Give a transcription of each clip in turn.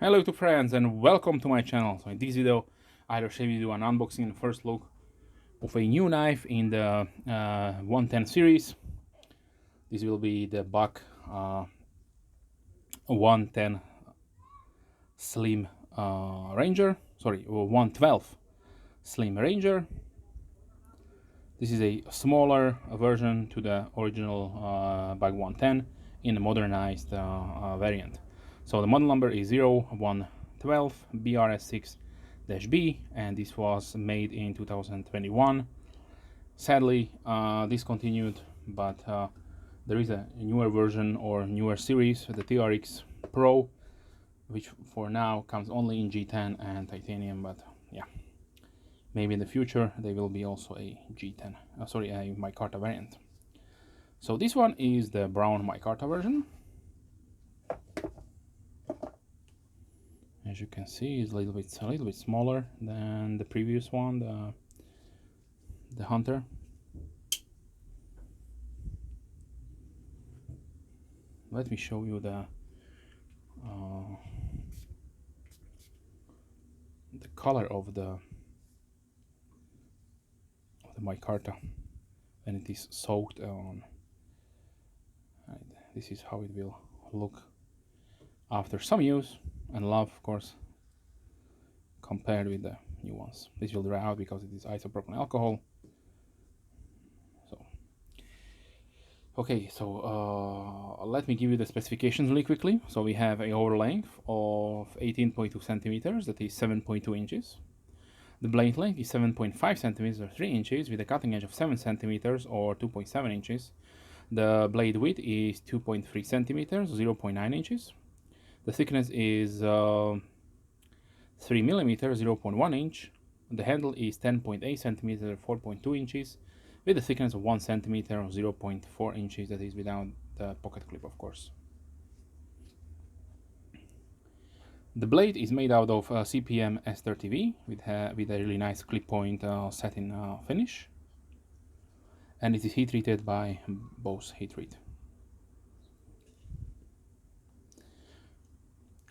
Hello to friends and welcome to my channel. So in this video I'll show you an unboxing and first look of a new knife in the 110 series. This will be the Buck 110 Slim Ranger, 112 Slim Ranger. This is a smaller version to the original Buck 110 in a modernized variant. So the model number is 0112 BRS6-B, and this was made in 2021. Sadly, discontinued, but there is a newer version or newer series, the TRX Pro, which for now comes only in G10 and titanium, but yeah, maybe in the future they will be also a G10, a Micarta variant. So this one is the brown Micarta version. As you can see, it's a little bit smaller than the previous one, the Hunter. Let me show you the color of the micarta when it is soaked on. Right, this is how it will look after some use and love, of course, compared with the new ones. This will dry out because it is isopropyl alcohol. Okay, so let me give you the specifications really quickly. So we have a over length of 18.2 centimeters, that is 7.2 inches. The blade length is 7.5 centimeters or 3 inches with a cutting edge of 7 centimeters or 2.7 inches. The blade width is 2.3 centimeters, 0.9 inches. The thickness is 3 millimeters, 0.1 inch. The handle is 10.8 centimeters, 4.2 inches, with a thickness of 1 centimeter or 0.4 inches, that is without the pocket clip, of course. The blade is made out of CPM S30V with a really nice clip point satin finish, and it is heat treated by Bose Heat Treat.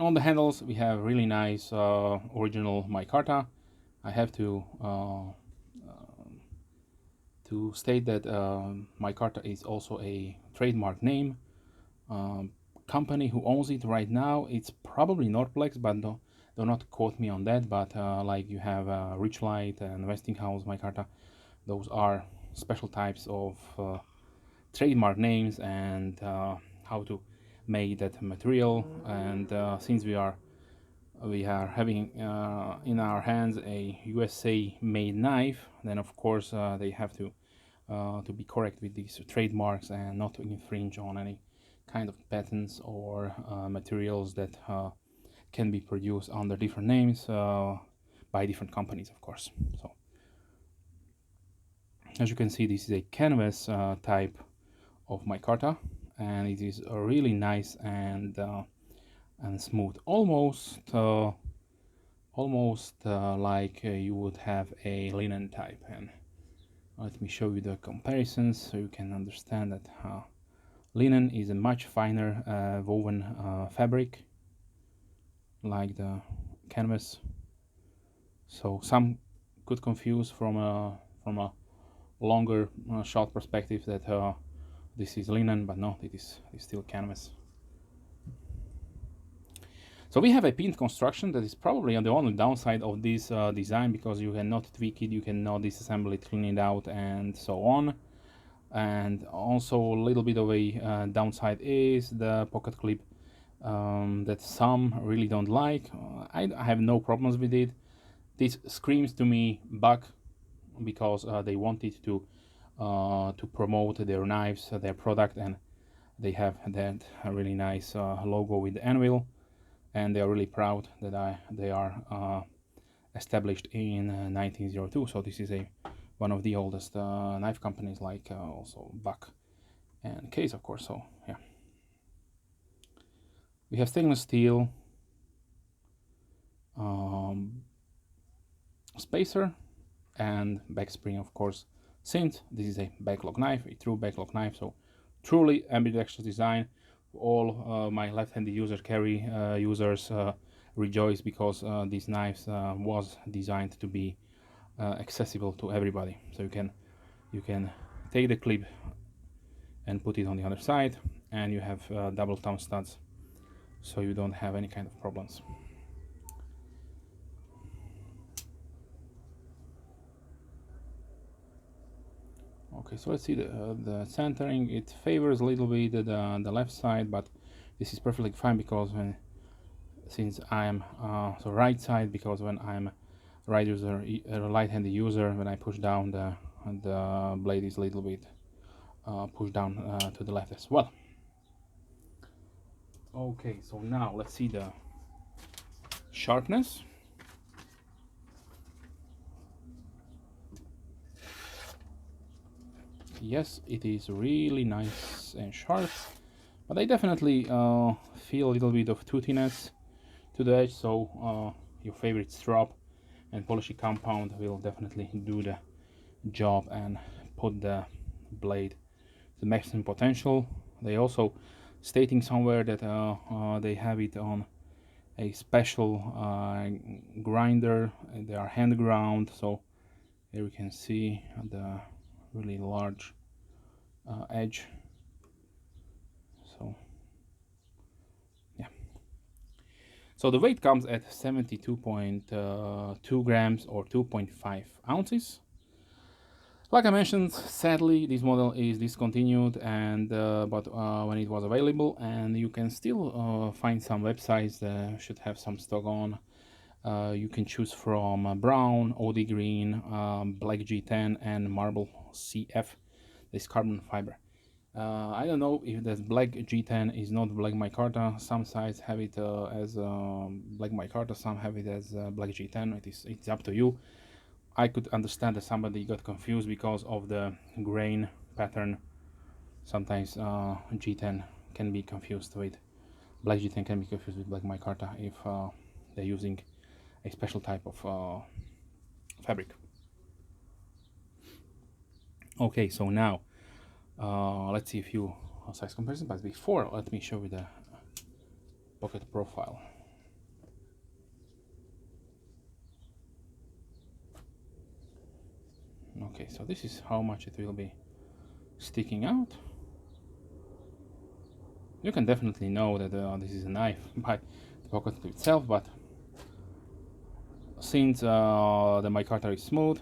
On the handles we have really nice original micarta. I have to state that micarta is also a trademark name. Company who owns it right now, it's probably Norplex, but do not quote me on that. But like you have Richlight and Westinghouse micarta, those are special types of trademark names and how to make that material. And since we are having in our hands a USA made knife, then of course they have to be correct with these trademarks and not to infringe on any kind of patents or materials that can be produced under different names by different companies, of course. So as you can see, this is a canvas type of micarta, and it is really nice and smooth, almost like you would have a linen type. And let me show you the comparisons so you can understand that linen is a much finer woven fabric like the canvas. So some could confuse from a longer shot perspective that this is linen, but no, it is still canvas. So we have a pinned construction that is probably on the only downside of this design, because you cannot tweak it, you cannot disassemble it, clean it out, and so on. And also a little bit of a downside is the pocket clip that some really don't like. I have no problems with it. This screams to me Buck, because they wanted to promote their knives, their product, and they have that really nice logo with the anvil, and they are really proud that they are established in 1902. So this is one of the oldest knife companies, like also Buck and Case, of course. So yeah, we have stainless steel spacer and back spring, of course. Since this is a backlock knife, a true backlock knife, so truly ambidextrous design. All my left-handed users rejoice because these knives was designed to be accessible to everybody. So you can take the clip and put it on the other side, and you have double thumb studs, so you don't have any kind of problems. Okay, so let's see the centering. It favors a little bit the left side, but this is perfectly fine because since I'm so right side, because when I'm right user, right-handed user, when I push down the blade is a little bit pushed down to the left as well. Okay, so now let's see the sharpness. Yes, it is really nice and sharp, but I definitely feel a little bit of toothiness to the edge, so your favorite strop and polishing compound will definitely do the job and put the blade the maximum potential. They also stating somewhere that they have it on a special grinder, and they are hand ground, so here we can see the really large edge. So yeah, so the weight comes at 72.2 grams or 2.5 ounces. Like I mentioned, sadly this model is discontinued, and but when it was available, and you can still find some websites that should have some stock on. You can choose from brown, OD green, black G10 and marble CF, this carbon fiber. I don't know if that black G10 is not black micarta. Some sites have it as black micarta, some have it as black G10. It's up to you. I could understand that somebody got confused because of the grain pattern. Sometimes G10 can be confused with black G10 can be confused with black micarta if they're using a special type of fabric. Okay, so now let's see a few size comparisons, but before let me show you the pocket profile. Okay, so this is how much it will be sticking out. You can definitely know that this is a knife by the pocket clip itself, but since the micarta is smooth,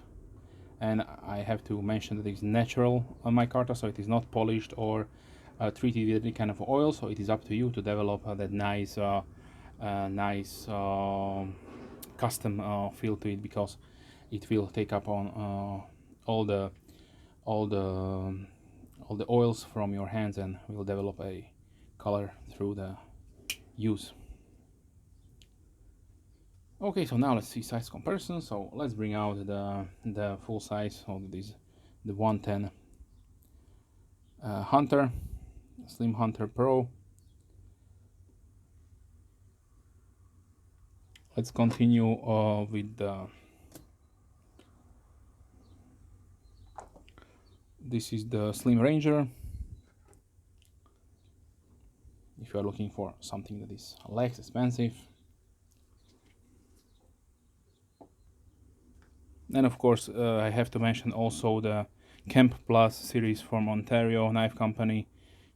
and I have to mention that it's natural micarta, so it is not polished or treated with any kind of oil, so it is up to you to develop that nice custom feel to it, because it will take up on all the oils from your hands and will develop a color through the use. Okay, so now let's see size comparison. So let's bring out the full size of the 110 Hunter, Slim Hunter Pro. Let's continue with this is the Slim Ranger. If you are looking for something that is less expensive. And of course, I have to mention also the Camp Plus series from Ontario Knife Company.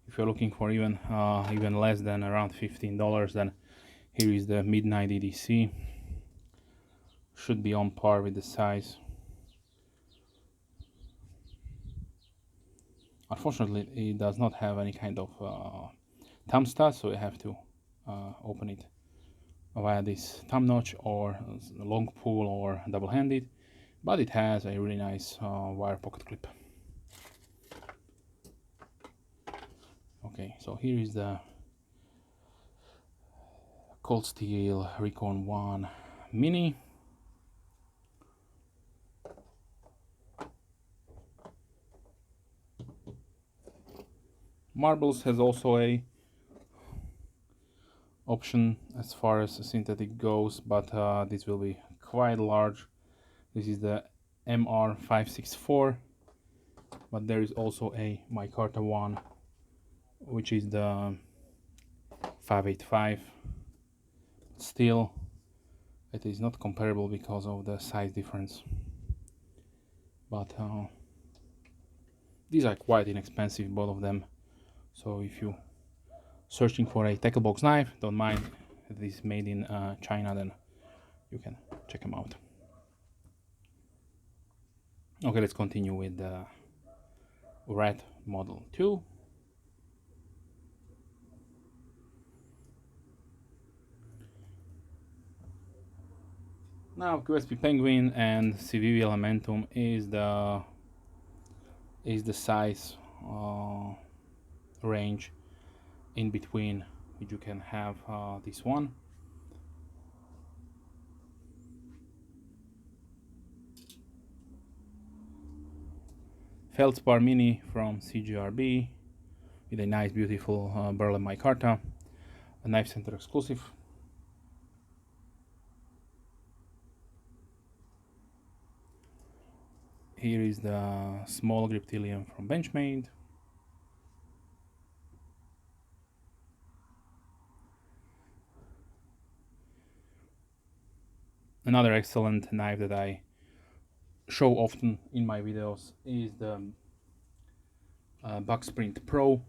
If you're looking for even less than around $15, then here is the Midnight EDC. Should be on par with the size. Unfortunately, it does not have any kind of thumb stud, so you have to open it via this thumb notch or long pull or double-handed, but it has a really nice wire pocket clip. Okay, so here is the Cold Steel Recon 1 Mini. Marbles has also a option as far as synthetic goes, but this will be quite large. This is the MR564, but there is also a micarta one, which is the 585. Still, it is not comparable because of the size difference, but these are quite inexpensive, both of them. So if you searching for a tackle box knife, don't mind if it is made in China, then you can check them out. Okay, let's continue with the red model 2. Now QSP Penguin and CVV Elementum is the size range in between which you can have this one. Feldspar Mini from CGRB with a nice beautiful Berlin Micarta, a knife center exclusive. Here is the small Griptilium from Benchmade. Another excellent knife that I show often in my videos is the Bucksprint Pro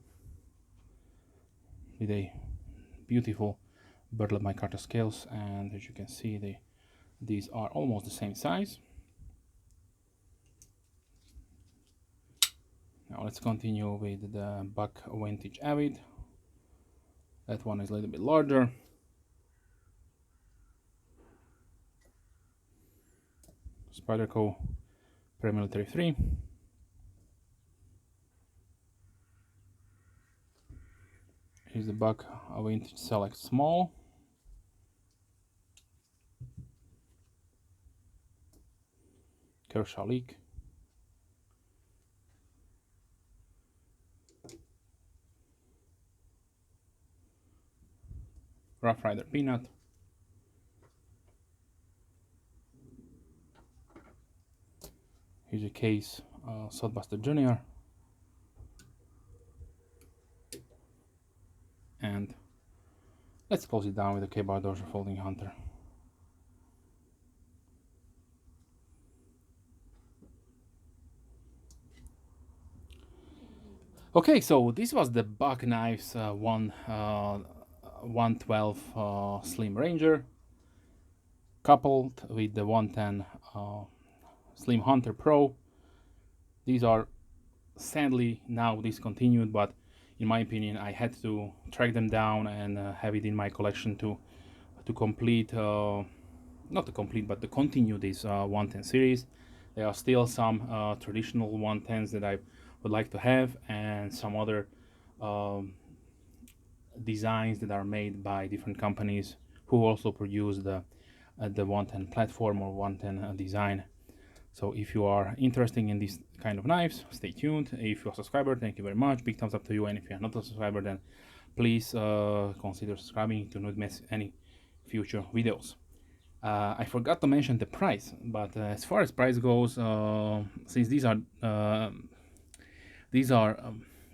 with a beautiful Berlin Micarta scales, and as you can see, these are almost the same size. Now let's continue with the Buck Vintage Avid. That one is a little bit larger. Spyderco Paramilitary 3. Here's the Buck Vintage Select Small. Kershaw Leak. Rough Rider Peanut. Here's a case Soulbuster Junior. And let's close it down with the K-Bar Dorsal Folding Hunter. Okay, so this was the Buck Knives 112 Slim Ranger coupled with the 110 Slim Hunter Pro. These are sadly now discontinued, but in my opinion I had to track them down and have it in my collection to complete, not to complete, but to continue this 110 series. There are still some traditional 110s that I would like to have, and some other designs that are made by different companies who also produce the 110 platform or 110 design. So if you are interested in these kind of knives, stay tuned. If you're a subscriber, thank you very much. Big thumbs up to you. And if you're not a subscriber, then please consider subscribing to not miss any future videos. I forgot to mention the price, but as far as price goes, since these are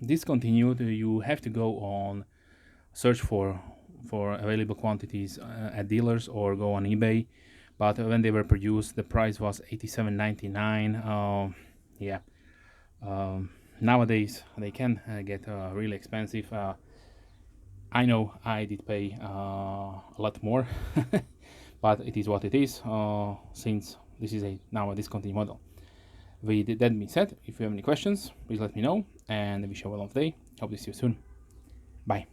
discontinued, you have to go on search for available quantities at dealers or go on eBay. But when they were produced, the price was $87.99. Yeah, nowadays they can get really expensive. I know I did pay a lot more, but it is what it is, since this is now a discontinued model. With that being said, if you have any questions, please let me know, and I wish you a wonderful day. Hope to see you soon. Bye.